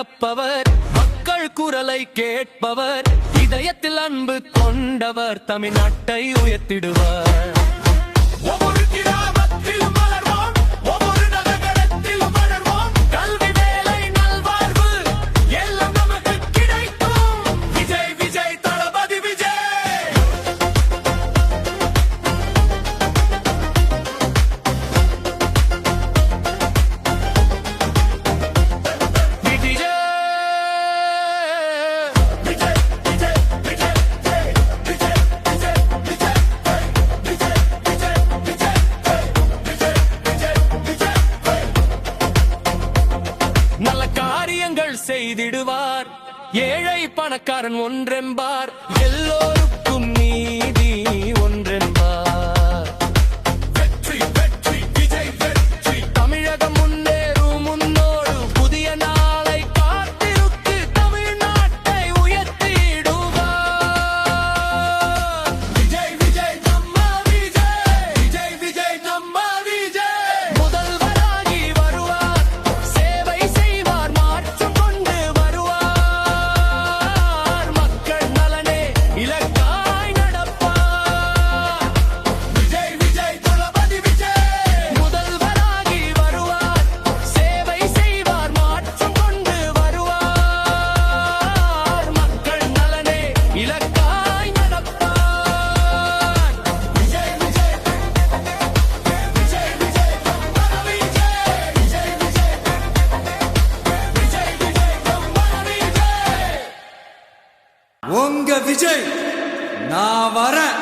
நடப்பவர், மக்கள் குரலை கேட்பவர், இதயத்தில் அன்பு கொண்டவர், தமிழ்நாட்டை உயர்த்திடுவார். ஒவ்வொரு கிராமத்திலும் வளர்வோம், ஒவ்வொரு நகரத்திலும் வளர்வோம், கல்வி வேலை நல்வாழ்வு எல்லாம் நமக்கு கிடைக்கும். விஜய் விஜய் தளபதி விஜய். நல்ல காரியங்கள் செய்திடுவார், ஏழை பணக்காரன் ஒன்றென்பார், எல்லோருக்கும் நீதி ஒன்றென்பார். வெற்றி வெற்றி விஜய் வெற்றி. தமிழகம் முன்னேறும் முன்னோடு புதிய நாளை காத்திருக்கு, தமிழ்நாட்டை உயர்த்திடுவார். விஜய் விஜய் நம்ம விஜய், விஜய் விஜய் நம்ம விஜய். முதல்வராகி வருவார், சேவை செய்வார், மாற்றம் கொண்டு வருவார், மக்கள் நலனே இலக்காய் நடப்பார். விஜய் விஜய் தளபதி விஜய். முதல்வராகி வருவார், சேவை செய்வார், மாற்றம் கொண்டு வருவார், மக்கள் நலனே இலக்காய் நடப்பார். விஜய் விஜய் விஜய் விஜய் நம்ம விஜய். விஜய் விஜய் விஜய் விஜய் நம்ம விஜய். உங்க விஜய் நான் வரேன்.